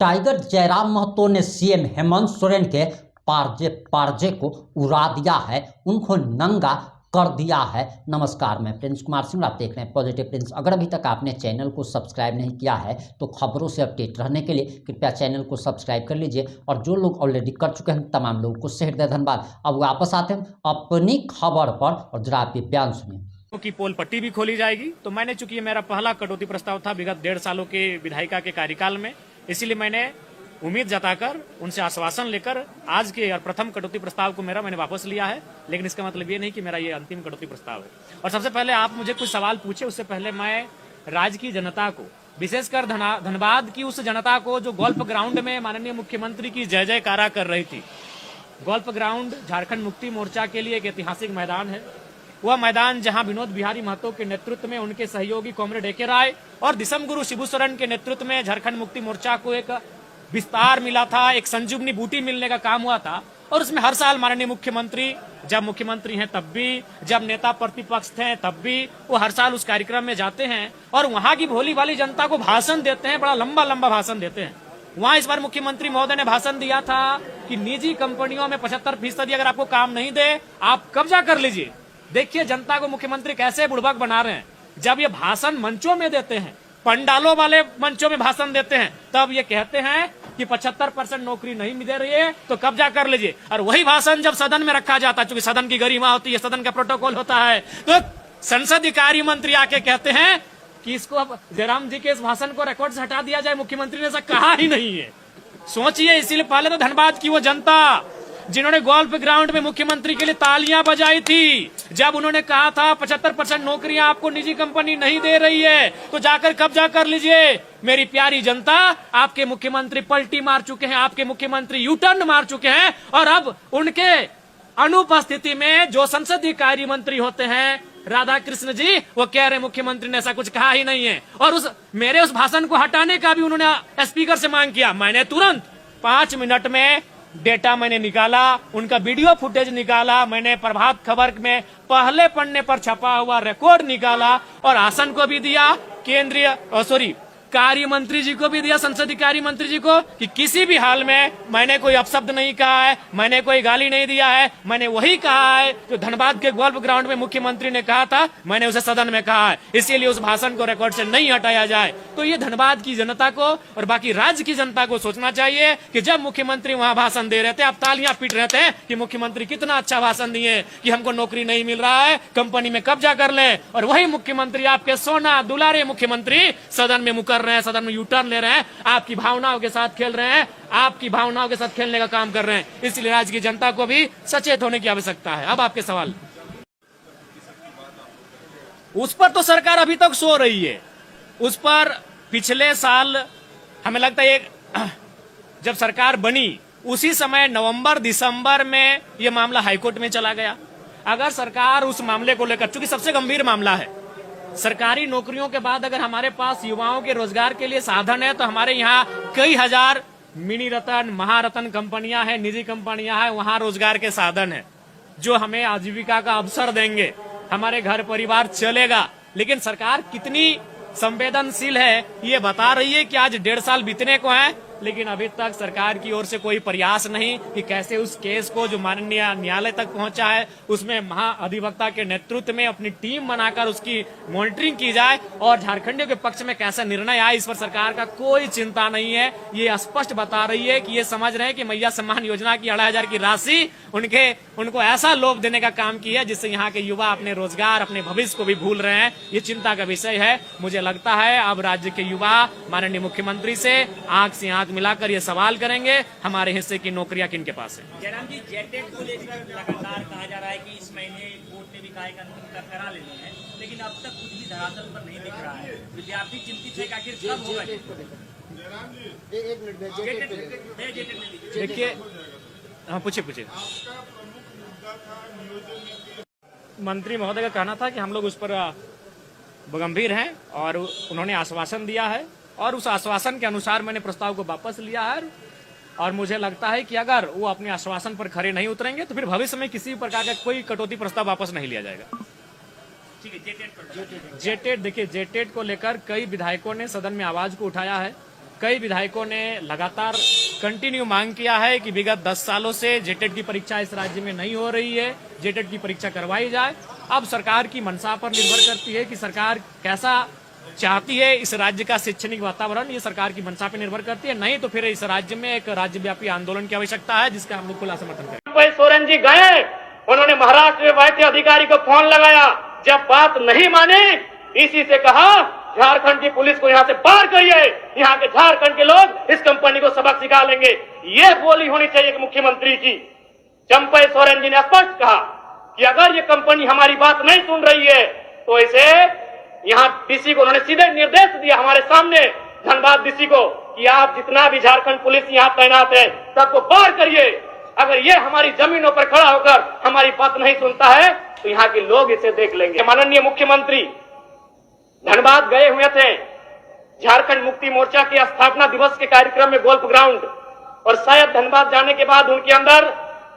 Tiger Jairam Mahato ने CM Hemant Soren के पार्जे को उड़ा दिया है, उनको नंगा कर दिया है। नमस्कार, मैं प्रिंस कुमार सिंह, आप देख रहे हैं पॉजिटिव प्रिंस। अगर अभी तक आपने चैनल को सब्सक्राइब नहीं किया है तो खबरों से अपडेट रहने के लिए कृपया चैनल को सब्सक्राइब कर लीजिए, और जो लोग ऑलरेडी कर चुके हैं तमाम लोगों को हृदय धन्यवाद। अब वापस आते हैं अपनी खबर पर, और जरा आप ये बयान सुनिए। की पोल पट्टी भी खोली जाएगी। तो मैंने, चूंकि ये मेरा पहला कटौती प्रस्ताव था विगत 1.5 सालों के विधायिका के कार्यकाल में, इसीलिए मैंने उम्मीद जताकर उनसे आश्वासन लेकर आज के और प्रथम कटौती प्रस्ताव को मैंने वापस लिया है। लेकिन इसका मतलब ये नहीं कि मेरा ये अंतिम कटौती प्रस्ताव है। और सबसे पहले आप मुझे कुछ सवाल पूछे, उससे पहले मैं राज्य की जनता को, विशेषकर धनबाद की उस जनता को जो गोल्फ ग्राउंड में माननीय मुख्यमंत्री की जय जयकारा कर रही थी। गोल्फ ग्राउंड झारखंड मुक्ति मोर्चा के लिए एक ऐतिहासिक मैदान है। वह मैदान जहां विनोद बिहारी महतो के नेतृत्व में उनके सहयोगी कॉमरेड ए.के. राय और दिसम गुरु शिबू सोरेन के नेतृत्व में झारखंड मुक्ति मोर्चा को एक विस्तार मिला था, एक संजीवनी बूटी मिलने का काम हुआ था। और उसमें हर साल माननीय मुख्यमंत्री, जब मुख्यमंत्री हैं तब भी, जब नेता प्रतिपक्ष थे तब भी, वो हर साल उस कार्यक्रम में जाते हैं और वहां की भोली भाली जनता को भाषण देते हैं, बड़ा लंबा लंबा भाषण देते हैं। वहां इस बार मुख्यमंत्री महोदय ने भाषण दिया था कि निजी कंपनियों में 75% अगर आपको काम नहीं दे, आप कब्जा कर लीजिए। देखिए जनता को मुख्यमंत्री कैसे बुड़बक बना रहे हैं। जब ये भाषण मंचों में देते हैं, पंडालों वाले मंचों में भाषण देते हैं, तब ये कहते हैं कि 75% नौकरी नहीं मिल रही है तो कब्जा कर लीजिए। और वही भाषण जब सदन में रखा जाता है, क्योंकि सदन की गरिमा होती है, सदन का प्रोटोकॉल होता है, तो संसदीय कार्य मंत्री आके कहते हैं कि इसको अब जयराम जी के इस भाषण को रिकॉर्ड से हटा दिया जाए। मुख्यमंत्री ने ऐसा कहा ही नहीं है। सोचिए, इसीलिए पहले तो धनबाद की वो जनता जिन्होंने गोल्फ ग्राउंड में मुख्यमंत्री के लिए तालियां बजाई थी, जब उन्होंने कहा था 75% नौकरियां आपको निजी कंपनी नहीं दे रही है तो जाकर कब्जा कर लीजिए। मेरी प्यारी जनता, आपके मुख्यमंत्री पलटी मार चुके हैं, आपके मुख्यमंत्री यू टर्न मार चुके हैं, और अब उनके अनुपस्थिति में जो संसदीय कार्य मंत्री होते हैं राधा कृष्ण जी, वो कह रहे मुख्यमंत्री ने ऐसा कुछ कहा ही नहीं है। और उस भाषण को हटाने का भी उन्होंने स्पीकर से मांग किया। मैंने तुरंत 5 मिनट में डेटा मैंने निकाला, उनका वीडियो फुटेज निकाला, मैंने प्रभात खबर में पहले पन्ने पर छपा हुआ रिकॉर्ड निकाला और आसन को भी दिया, कार्य मंत्री जी को भी दिया, संसदीय कार्य मंत्री जी को, कि किसी भी हाल में मैंने कोई अपशब्द नहीं कहा है, मैंने कोई गाली नहीं दिया है, मैंने वही कहा है जो धनबाद के गोल्फ ग्राउंड में मुख्यमंत्री ने कहा था, मैंने उसे सदन में कहा है। इसीलिए उस भाषण को रिकॉर्ड से नहीं हटाया जाए। तो ये धनबाद की जनता को और बाकी राज्य की जनता को सोचना चाहिए कि जब मुख्यमंत्री वहां भाषण दे रहे थे, आप तालियां पीट रहे थे कि मुख्यमंत्री कितना अच्छा भाषण दिए कि हमको नौकरी नहीं मिल रहा है, कंपनी में कब्जा कर ले, और वही मुख्यमंत्री, आपके सोना दुलारे मुख्यमंत्री, सदन में मुकर रहे हैं, सदन में यू टर्न ले रहे हैं, आपकी भावनाओं के साथ खेल रहे हैं, आपकी भावनाओं के साथ खेलने का काम कर रहे हैं। इसलिए राज्य की जनता को भी सचेत होने की आवश्यकता है। अब आपके सवाल, उस पर तो सरकार अभी तक सो रही है। उस पर पिछले साल हमें लगता है जब सरकार बनी उसी समय नवंबर दिसंबर में यह मामला हाईकोर्ट में चला गया। अगर सरकार उस मामले को लेकर, चूंकि सबसे गंभीर मामला है, सरकारी नौकरियों के बाद अगर हमारे पास युवाओं के रोजगार के लिए साधन है, तो हमारे यहाँ कई हजार मिनी रतन, महारतन कंपनियां हैं, निजी कंपनियां हैं, वहां रोजगार के साधन है जो हमें आजीविका का अवसर देंगे, हमारे घर परिवार चलेगा। लेकिन सरकार कितनी संवेदनशील है ये बता रही है कि आज 1.5 साल बीतने को है, लेकिन अभी तक सरकार की ओर से कोई प्रयास नहीं कि कैसे उस केस को जो माननीय न्यायालय तक पहुंचा है उसमें महाअधिवक्ता के नेतृत्व में अपनी टीम बनाकर उसकी मॉनिटरिंग की जाए और झारखंडियों के पक्ष में कैसा निर्णय आए, इस पर सरकार का कोई चिंता नहीं है। ये स्पष्ट बता रही है कि ये समझ रहे हैं कि मैया सम्मान योजना की 2,500 की राशि उनको ऐसा लोभ देने का काम किया जिससे यहाँ के युवा अपने रोजगार, अपने भविष्य को भी भूल रहे हैं। ये चिंता का विषय है। मुझे लगता है अब राज्य के युवा माननीय मुख्यमंत्री से आंख से आंख मिलाकर ये सवाल करेंगे, हमारे हिस्से की नौकरियां किनके पास है। जयराम जी, जेटेट को लेकर लगातार कहा जा रहा है कि इस महीने कोर्ट ने भी कहा करा लेना है, लेकिन अब तक कुछ भी धरातल पर नहीं दिख रहा है। विद्यार्थी चिंतित है कि आखिर कब होगा। देखिए, हाँ पूछिए। मंत्री महोदय का कहना था कि हम लोग उस पर गंभीर हैं और उन्होंने आश्वासन दिया है और उस आश्वासन के अनुसार मैंने प्रस्ताव को वापस लिया है। और मुझे लगता है कि अगर वो अपने आश्वासन पर खरे नहीं उतरेंगे तो फिर भविष्य में किसी प्रकार का कोई कटौती प्रस्ताव वापस नहीं लिया जाएगा। ठीक है, जेटेट, देखिए जेटेट को लेकर कई विधायकों ने सदन में आवाज को उठाया है कई विधायकों ने लगातार कंटिन्यू मांग किया है कि विगत 10 सालों से जेटेट की परीक्षा इस राज्य में नहीं हो रही है, जेटेट की परीक्षा करवाई जाए। अब सरकार की मंशा पर निर्भर करती है कि सरकार कैसा चाहती है इस राज्य का शैक्षणिक वातावरण, ये सरकार की मंशा पर निर्भर करती है। नहीं तो फिर इस राज्य में एक राज्यव्यापी आंदोलन की आवश्यकता है, जिसका हम लोग खुला समर्थन करेंगे। चंपई सोरेन जी गए, उन्होंने महाराष्ट्र में बैठे अधिकारी को फोन लगाया, जब बात नहीं मानी इसी से कहा झारखंड की पुलिस को यहाँ से पार करिए, यहाँ के झारखंड के लोग इस कंपनी को सबक सिखा लेंगे। ये बोली होनी चाहिए मुख्यमंत्री की। चंपई सोरेन जी ने स्पष्ट कहा कि अगर ये कंपनी हमारी बात नहीं सुन रही है तो इसे यहाँ डीसी को उन्होंने सीधे निर्देश दिया हमारे सामने धनबाद डीसी को कि आप जितना भी झारखंड पुलिस यहाँ तैनात है सबको पार करिए। अगर ये हमारी जमीनों पर खड़ा होकर हमारी बात नहीं सुनता है तो यहाँ के लोग इसे देख लेंगे। माननीय मुख्यमंत्री धनबाद गए हुए थे झारखंड मुक्ति मोर्चा के स्थापना दिवस के कार्यक्रम में गोल्फ ग्राउंड, और शायद धनबाद जाने के बाद उनके अंदर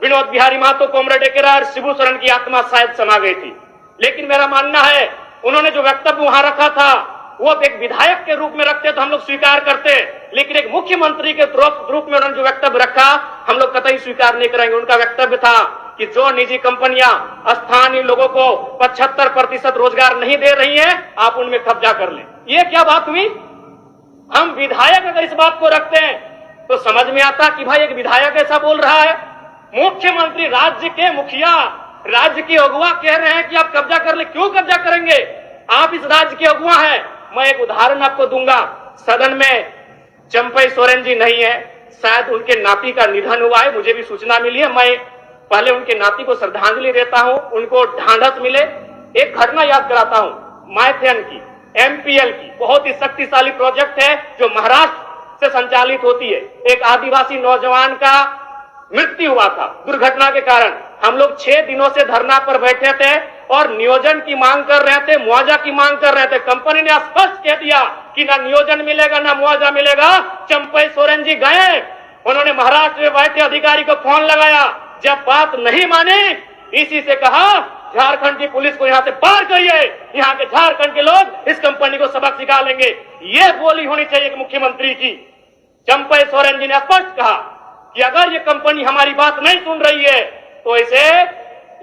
विनोद बिहारी महतो, कॉमरेड एकेरा और शिबू सोरेन की आत्मा शायद समा गई थी। लेकिन मेरा मानना है उन्होंने जो वक्तव्य वहां रखा था वो एक विधायक के रूप में रखते तो हम लोग स्वीकार करते, लेकिन एक मुख्यमंत्री के रूप में उन्होंने जो वक्तव्य रखा हम लोग कतई स्वीकार नहीं करेंगे। उनका वक्तव्य था कि जो निजी कंपनियां स्थानीय लोगों को 75% रोजगार नहीं दे रही हैं, आप उनमें कब्जा कर लें। ये क्या बात हुई? हम विधायक अगर इस बात को रखते हैं तो समझ में आता कि भाई एक विधायक ऐसा बोल रहा है। मुख्यमंत्री, राज्य के मुखिया, राज्य के अगुवा कह रहे हैं कि आप कब्जा कर ले। क्यों कब्जा करेंगे? आप इस राज्य के अगुवा हैं। मैं एक उदाहरण आपको दूंगा। सदन में चंपई सोरेन जी नहीं है, शायद उनके नाती का निधन हुआ है, मुझे भी सूचना मिली है। मैं पहले उनके नाती को श्रद्धांजलि देता हूं, उनको ढांढस मिले। एक घटना याद कराता हूं, माइथेन की, एमपीएल की बहुत ही शक्तिशाली प्रोजेक्ट है जो महाराष्ट्र से संचालित होती है। एक आदिवासी नौजवान का मृत्यु हुआ था दुर्घटना के कारण। हम लोग 6 दिनों से धरना पर बैठे थे और नियोजन की मांग कर रहे थे, मुआवजा की मांग कर रहे थे। कंपनी ने स्पष्ट कह दिया कि ना नियोजन मिलेगा ना मुआवजा मिलेगा। चंपई सोरेन जी गए, उन्होंने महाराष्ट्र में बैठे अधिकारी को फोन लगाया, जब बात नहीं मानी इसी से कहा झारखंड की पुलिस को यहाँ से पार करिए, यहाँ के झारखंड के लोग इस कंपनी को सबक सिखा लेंगे। ये बोली होनी चाहिए मुख्यमंत्री की। चंपई सोरेन जी ने स्पष्ट कहा कि अगर ये कंपनी हमारी बात नहीं सुन रही है तो इसे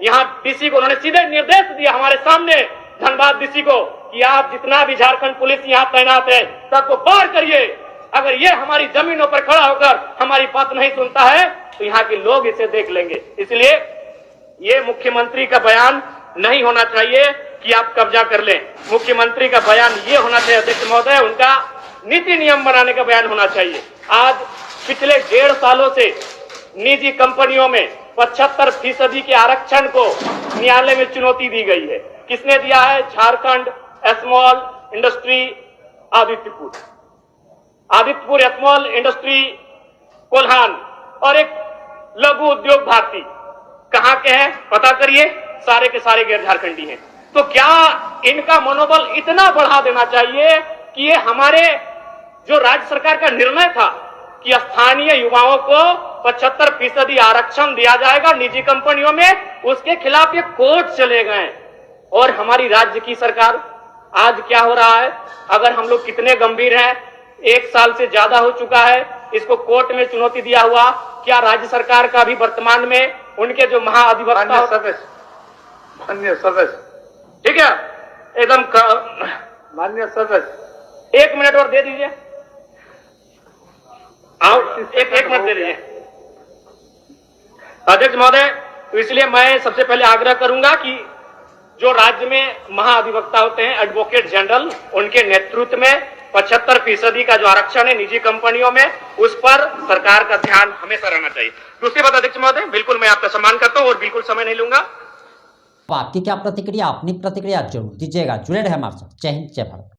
यहाँ डीसी को उन्होंने सीधे निर्देश दिया हमारे सामने धनबाद डीसी को कि आप जितना भी झारखंड पुलिस यहाँ तैनात है सबको पार करिए। अगर ये हमारी जमीनों पर खड़ा होकर हमारी बात नहीं सुनता है तो यहाँ के लोग इसे देख लेंगे। इसलिए ये मुख्यमंत्री का बयान नहीं होना चाहिए कि आप कब्जा कर लें। मुख्यमंत्री का बयान ये होना चाहिए, अध्यक्ष महोदय, उनका नीति नियम बनाने का बयान होना चाहिए। आज पिछले 1.5 सालों से निजी कंपनियों में 75% के आरक्षण को न्यायालय में चुनौती दी गई है। किसने दिया है? Jharkhand small industry Adityapur small industry Kolhan और एक लघु उद्योग भारती। कहां के हैं पता करिए, सारे के सारे गैर झारखंडी हैं। तो क्या इनका मनोबल इतना बढ़ा देना चाहिए कि ये हमारे जो राज्य सरकार का निर्णय था कि स्थानीय युवाओं को 75% आरक्षण दिया जाएगा निजी कंपनियों में, उसके खिलाफ ये कोर्ट चले गए। और हमारी राज्य की सरकार आज क्या हो रहा है? अगर हम लोग कितने गंभीर हैं, 1 साल से ज्यादा हो चुका है इसको कोर्ट में चुनौती दिया हुआ। क्या राज्य सरकार का भी वर्तमान में उनके जो महाअधिवक्ता मान्य सदस्य, ठीक है, एकदम मान्य सदस्य, 1 मिनट और दे दीजिए। एक मिनट दे दीजिए अध्यक्ष महोदय। तो इसलिए मैं सबसे पहले आग्रह करूंगा कि जो राज्य में महाअधिवक्ता होते हैं, एडवोकेट जनरल, उनके नेतृत्व में 75% का जो आरक्षण है निजी कंपनियों में, उस पर सरकार का ध्यान हमेशा रहना चाहिए। दूसरी बात अध्यक्ष महोदय, बिल्कुल मैं आपका सम्मान करता हूं और बिल्कुल समय नहीं लूंगा। आपकी क्या प्रतिक्रिया, अपनी प्रतिक्रिया जरूर दीजिएगा। जुड़े रहे हमारे साथ। जय हिंद, जय भारत।